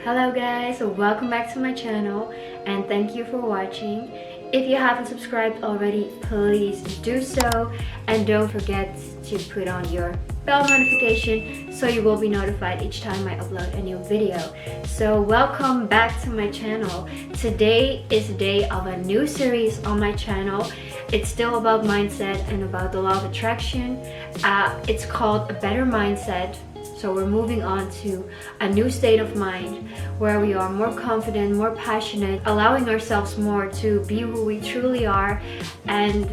Hello guys, welcome back to my channel and thank you for watching. If you haven't subscribed already, please do so, and don't forget to put on your bell notification so you will be notified each time I upload a new video. So welcome back to my channel. Today is the day of a new series on my channel. It's still about mindset and about the law of attraction. It's called A Better Mindset. So we're moving on to a new state of mind where we are more confident, more passionate, allowing ourselves more to be who we truly are and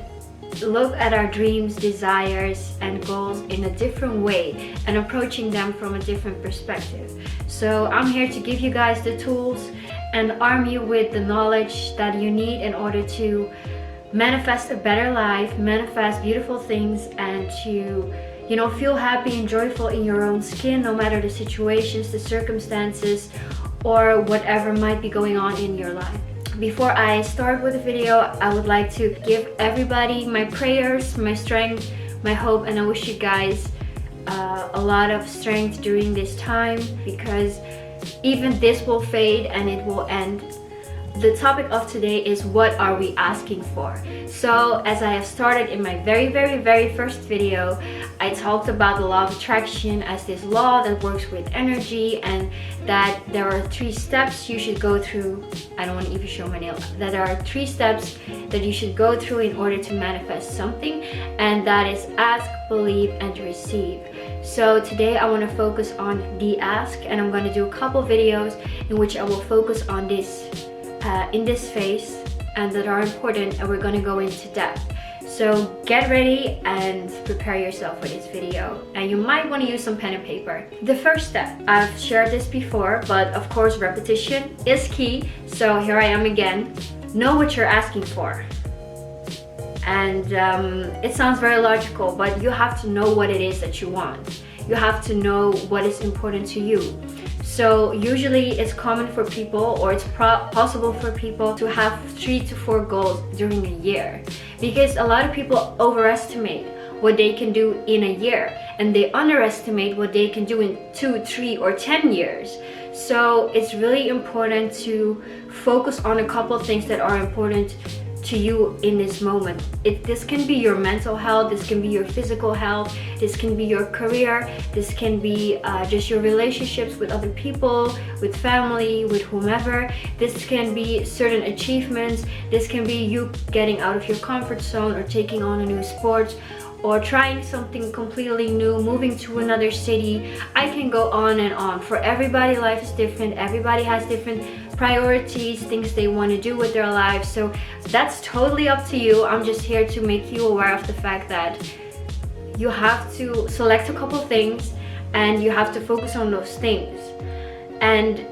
look at our dreams, desires, and goals in a different way and approaching them from a different perspective. So I'm here to give you guys the tools and arm you with the knowledge that you need in order to manifest a better life, manifest beautiful things, and to feel happy and joyful in your own skin, no matter the situations, the circumstances, or whatever might be going on in your life. Before I start with the video, I would like to give everybody my prayers, my strength, my hope, and I wish you guys a lot of strength during this time, because even this will fade and it will end. The topic of today is, what are we asking for? So as I have started in my very first video, I talked about the law of attraction as this law that works with energy, and that there are 3 steps you should go through. I don't want to even show my nail. That there are 3 steps that you should go through in order to manifest something, and that is ask, believe, and receive. So today I want to focus on the ask, and I'm going to do a couple videos in which I will focus on this in this phase and that are important, and we're going to go into depth. So get ready and prepare yourself for this video, and you might want to use some pen and paper. The first step, I've shared this before, but of course repetition is key. So here I am again. Know what you're asking for. And it sounds very logical, but you have to know what it is that you want. You have to know what is important to you. So usually it's common for people, or it's possible for people to have 3 to 4 goals during a year, because a lot of people overestimate what they can do in a year and they underestimate what they can do in 2, 3, or 10 years. So it's really important to focus on a couple of things that are important to you in this moment. This can be your mental health, this can be your physical health, this can be your career, this can be just your relationships with other people, with family, with whomever. This can be certain achievements, this can be you getting out of your comfort zone, or taking on a new sport, or trying something completely new, moving to another city. I can go on and on. For everybody, life is different. Everybody has different priorities, things they want to do with their lives. So that's totally up to you. I'm just here to make you aware of the fact that you have to select a couple things and you have to focus on those things. And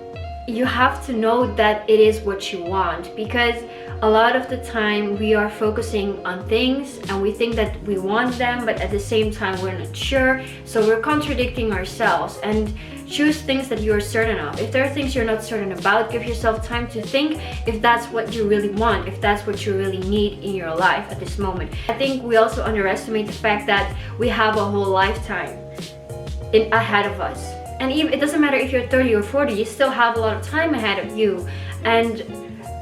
you have to know that it is what you want, because a lot of the time we are focusing on things and we think that we want them, but at the same time we're not sure. So we're contradicting ourselves. And choose things that you're certain of. If there are things you're not certain about, give yourself time to think if that's what you really want, if that's what you really need in your life at this moment. I think we also underestimate the fact that we have a whole lifetime ahead of us. And even, it doesn't matter if you're 30 or 40, you still have a lot of time ahead of you. And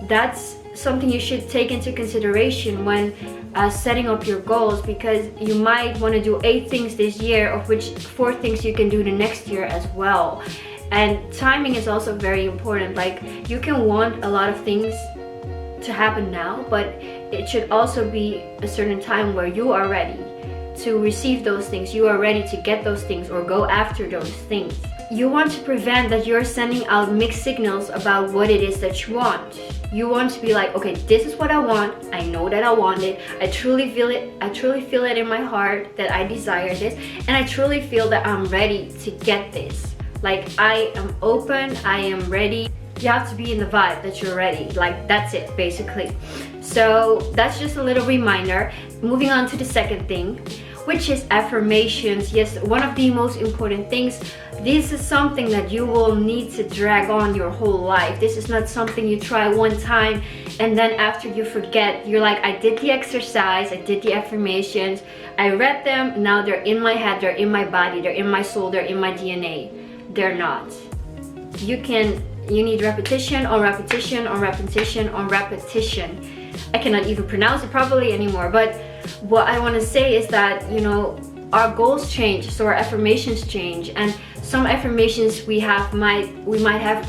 that's something you should take into consideration when setting up your goals, because you might want to do 8 things this year, of which 4 things you can do the next year as well. And timing is also very important. Like, you can want a lot of things to happen now, but it should also be a certain time where you are ready to receive those things, you are ready to get those things or go after those things. You want to prevent that you're sending out mixed signals about what it is that you want. You want to be like, okay, this is what I want. I know that I want it. I truly feel it. I truly feel it in my heart that I desire this. And I truly feel that I'm ready to get this. Like, I am open, I am ready. You have to be in the vibe that you're ready. Like, that's it, basically. So that's just a little reminder. Moving on to the second thing, which is affirmations. Yes, one of the most important things. This is something that you will need to drag on your whole life. This is not something you try one time and then after you forget. You're like, I did the exercise, I did the affirmations, I read them, now they're in my head, they're in my body, they're in my soul, they're in my DNA. They're not. You can You need repetition on repetition on repetition on repetition. I cannot even pronounce it properly anymore, but what I want to say is that, you know, our goals change, so our affirmations change, and some affirmations we might have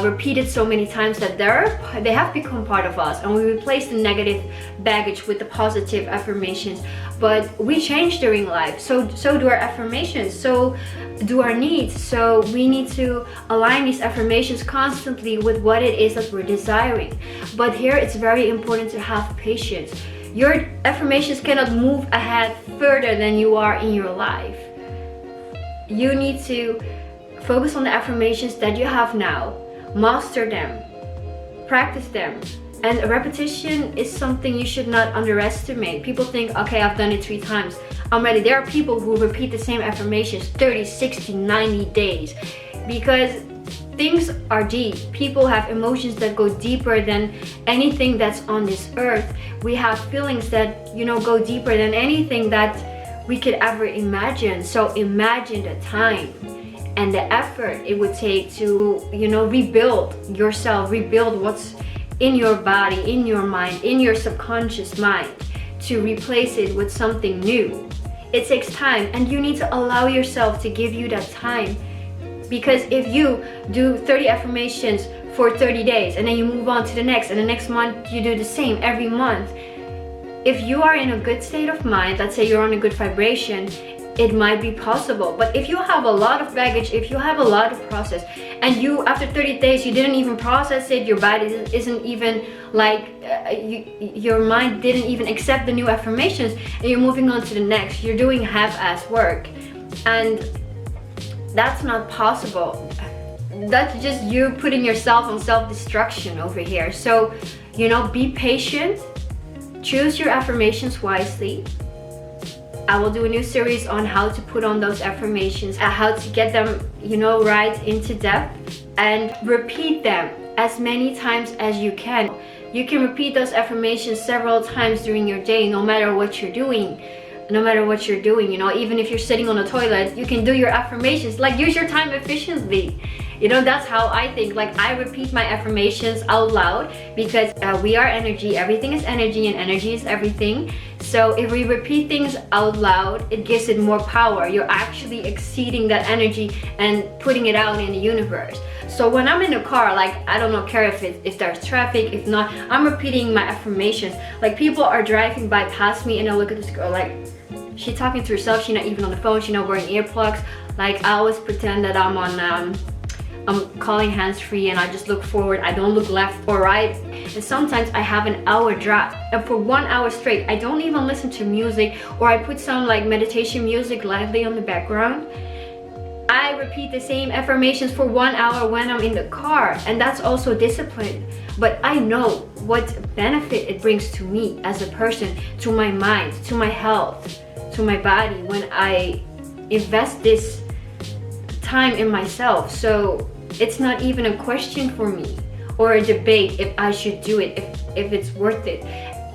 repeated so many times that they have become part of us, and we replace the negative baggage with the positive affirmations. But we change during life, so do our affirmations, so do our needs. So we need to align these affirmations constantly with what it is that we're desiring. But here it's very important to have patience. Your affirmations cannot move ahead further than you are in your life. You need to focus on the affirmations that you have now, master them, practice them. And repetition is something you should not underestimate. People think, okay, I've done it 3 times, I'm ready. There are people who repeat the same affirmations 30, 60, 90 days because things are deep. People have emotions that go deeper than anything that's on this earth. We have feelings that, you know, go deeper than anything that we could ever imagine. So imagine the time and the effort it would take to, you know, rebuild yourself, rebuild what's in your body, in your mind, in your subconscious mind, to replace it with something new. It takes time, and you need to allow yourself to give you that time. Because if you do 30 affirmations for 30 days and then you move on to the next, and the next month you do the same every month, if you are in a good state of mind, let's say you're on a good vibration, it might be possible. But if you have a lot of baggage, if you have a lot of process, and you after 30 days you didn't even process it, your body isn't even like your mind didn't even accept the new affirmations, and you're moving on to the next, you're doing half-ass work, and that's not possible. That's just you putting yourself on self-destruction over here. So, you know, be patient, choose your affirmations wisely. I will do a new series on how to put on those affirmations, how to get them, you know, right into depth, and repeat them as many times as you can. You can repeat those affirmations several times during your day, no matter what you're doing. No matter what you're doing, you know, even if you're sitting on a toilet, you can do your affirmations. Like, use your time efficiently. You know, that's how I think. Like, I repeat my affirmations out loud because we are energy. Everything is energy, and energy is everything. So if we repeat things out loud, it gives it more power. You're actually exceeding that energy and putting it out in the universe. So when I'm in the car, like, I don't care if there's traffic, if not, I'm repeating my affirmations. Like, people are driving by past me and I look at this girl like, she's talking to herself, she's not even on the phone, she's not wearing earplugs. Like, I always pretend that I'm calling hands-free, and I just look forward. I don't look left or right. And sometimes I have an hour drive, and for 1 hour straight, I don't even listen to music, or I put some like meditation music lively on the background. I repeat the same affirmations for 1 hour when I'm in the car, and that's also discipline. But I know what benefit it brings to me as a person, to my mind, to my health, to my body, when I invest this time in myself. So it's not even a question for me or a debate if I should do it, if it's worth it.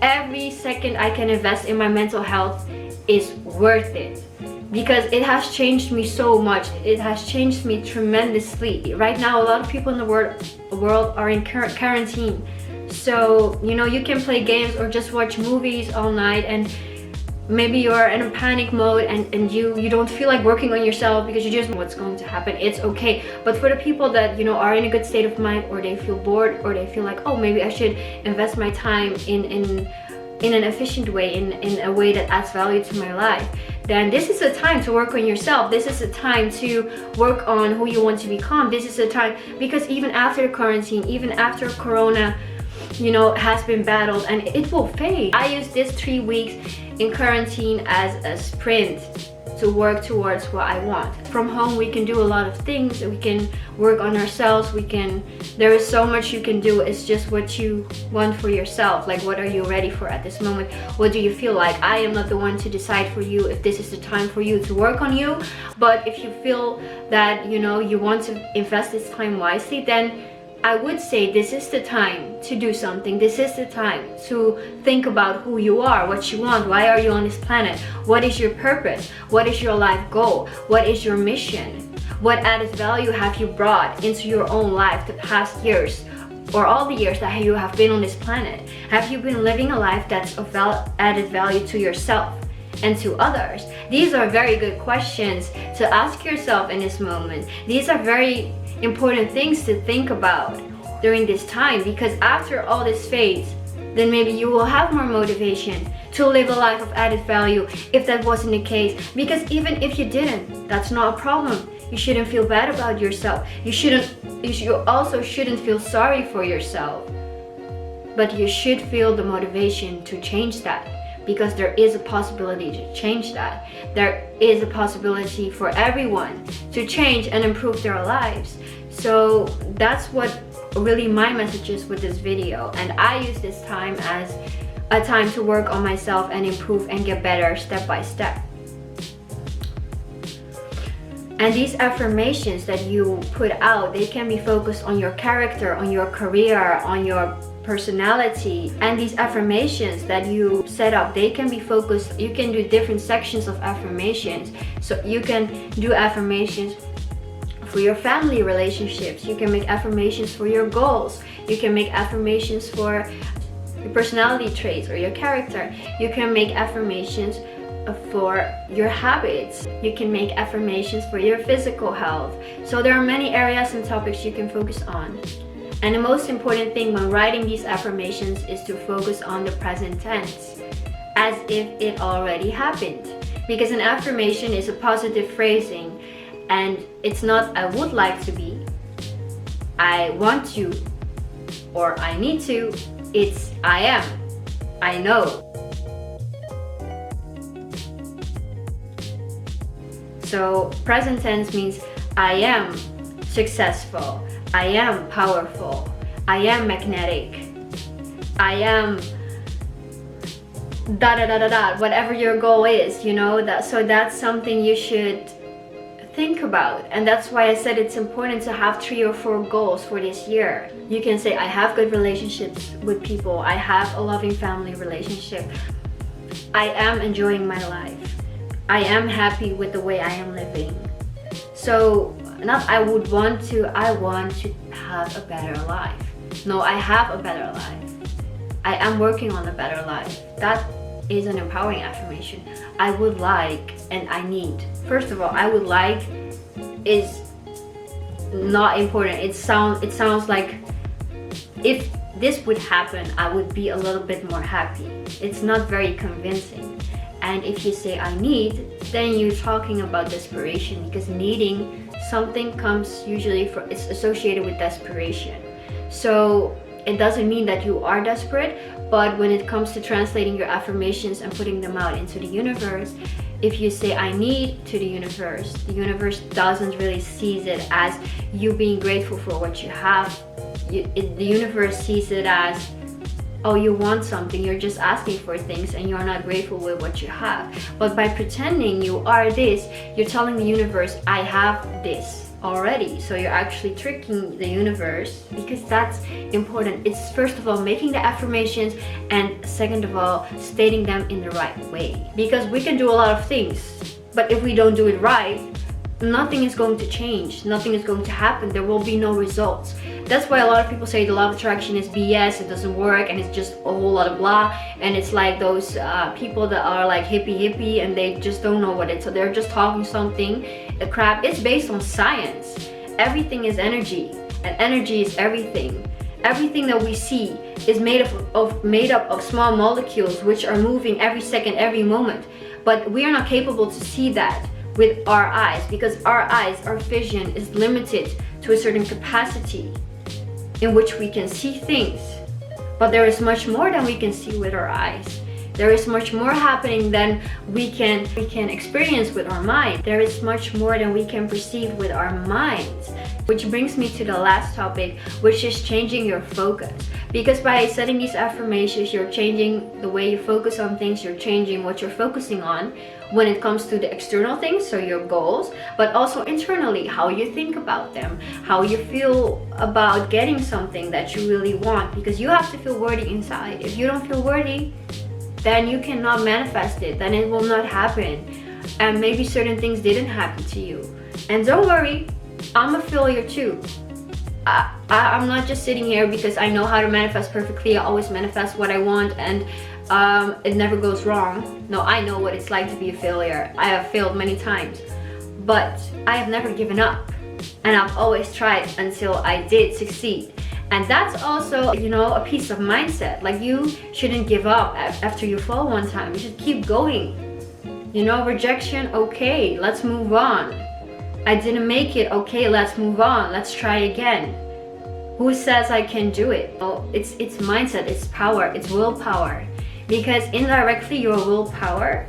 Every second I can invest in my mental health is worth it, because it has changed me so much. It has changed me tremendously. Right now, a lot of people in the world are in quarantine. So, you know, you can play games or just watch movies all night, and maybe you're in a panic mode and you don't feel like working on yourself because you just know what's going to happen. It's okay. But for the people that, you know, are in a good state of mind, or they feel bored, or they feel like, oh, maybe I should invest my time in an efficient way, in a way that adds value to my life, then this is a time to work on yourself. This is a time to work on who you want to become. This is a time, because even after quarantine, even after Corona, you know, has been battled, and it will fade. I use this 3 weeks in quarantine as a sprint to work towards what I want. From home, we can do a lot of things. We can work on ourselves. There is so much you can do. It's just what you want for yourself. Like, what are you ready for at this moment? What do you feel like? I am not the one to decide for you if this is the time for you to work on you. But if you feel that, you know, you want to invest this time wisely, then I would say this is the time to do something. This is the time to think about who you are, what you want, why are you on this planet, what is your purpose, what is your life goal, what is your mission, What added value have you brought into your own life the past years, or all the years that you have been on this planet? Have you been living a life that's of added value to yourself and to others? These are very good questions to ask yourself in this moment. These are very important things to think about during this time, because after all this phase, then maybe you will have more motivation to live a life of added value if that wasn't the case. Because even if you didn't, that's not a problem. You shouldn't feel bad about yourself. You also shouldn't feel sorry for yourself. But you should feel the motivation to change that, because there is a possibility to change that. There is a possibility for everyone to change and improve their lives. So that's what really my message is with this video. And I use this time as a time to work on myself and improve and get better step by step. And these affirmations that you put out, they can be focused on your character, on your career, on your personality. And these affirmations that you set up, they can be focused, you can do different sections of affirmations. So you can do affirmations for your family relationships, you can make affirmations for your goals, you can make affirmations for your personality traits or your character, you can make affirmations for your habits, you can make affirmations for your physical health. So there are many areas and topics you can focus on. And the most important thing when writing these affirmations is to focus on the present tense, as if it already happened. Because an affirmation is a positive phrasing, and it's not I would like to be, I want to, or I need to. It's I am, I know. So present tense means I am successful, I am powerful, I am magnetic, I am da da da da da, whatever your goal is, you know, that. So that's something you should think about. And that's why I said it's important to have 3 or 4 goals for this year. You can say I have good relationships with people, I have a loving family relationship, I am enjoying my life, I am happy with the way I am living. So not I would want to, I want to have a better life. No, I have a better life, I am working on a better life. That is an empowering affirmation. I would like and I need. First of all, I would like is not important. It sounds like if this would happen, I would be a little bit more happy. It's not very convincing. And if you say I need, then you're talking about desperation, because needing something comes usually it's associated with desperation. So it doesn't mean that you are desperate, but when it comes to translating your affirmations and putting them out into the universe, if you say I need to the universe doesn't really sees it as you being grateful for what you have. The universe sees it as, oh, you want something, you're just asking for things and you're not grateful with what you have. But by pretending you are this, you're telling the universe, I have this already. So you're actually tricking the universe, because that's important. It's first of all making the affirmations, and second of all stating them in the right way. Because we can do a lot of things, but if we don't do it right, nothing is going to change, nothing is going to happen, there will be no results. That's why a lot of people say the law of attraction is BS, it doesn't work, and it's just a whole lot of blah. And it's like those people that are like hippie and they just don't know what it's, so they're just talking something crap. It's based on science. Everything is energy, and energy is everything. Everything that we see is made up of small molecules which are moving every second, every moment. But we are not capable to see that with our eyes, because our vision is limited to a certain capacity in which we can see things. But there is much more than we can see with our eyes. There is much more happening than we can experience with our mind. There is much more than we can perceive with our minds. Which brings me to the last topic, which is changing your focus. Because by setting these affirmations, you're changing the way you focus on things, you're changing what you're focusing on when it comes to the external things, so your goals, but also internally, how you think about them, how you feel about getting something that you really want, because you have to feel worthy inside. If you don't feel worthy, then you cannot manifest it, then it will not happen. And maybe certain things didn't happen to you. And don't worry, I'm a failure too. I'm not just sitting here because I know how to manifest perfectly. I always manifest what I want and it never goes wrong. No, I know what it's like to be a failure. I have failed many times, but I have never given up, and I've always tried until I did succeed. And that's also, you know, a piece of mindset. Like, you shouldn't give up after you fall one time. You should keep going. You know, rejection, okay, let's move on. I didn't make it, okay, let's move on. Let's try again. Who says I can do it? Well, it's mindset, it's power, it's willpower. Because indirectly, your willpower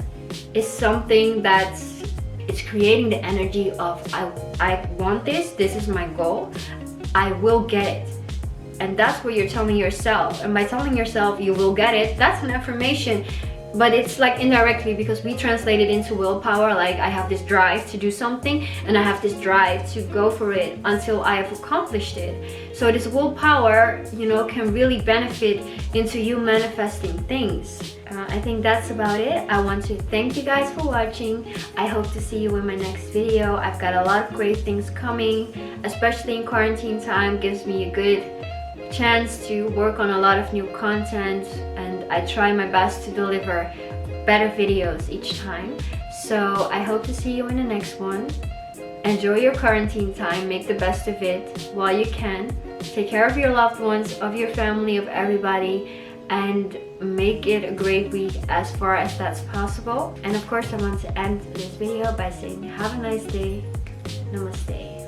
is something that's, it's creating the energy of I want this is my goal, I will get it. And that's what you're telling yourself. And by telling yourself you will get it, that's an affirmation. But it's like indirectly, because we translate it into willpower. Like, I have this drive to do something, and I have this drive to go for it until I have accomplished it. So this willpower, you know, can really benefit into you manifesting things. I think that's about it. I want to thank you guys for watching. I hope to see you in my next video. I've got a lot of great things coming, especially in quarantine time. Gives me a good chance to work on a lot of new content, and I try my best to deliver better videos each time. So I hope to see you in the next one. Enjoy your quarantine time, make the best of it while you can. Take care of your loved ones, of your family, of everybody, and make it a great week as far as that's possible. And of course, I want to end this video by saying have a nice day. Namaste.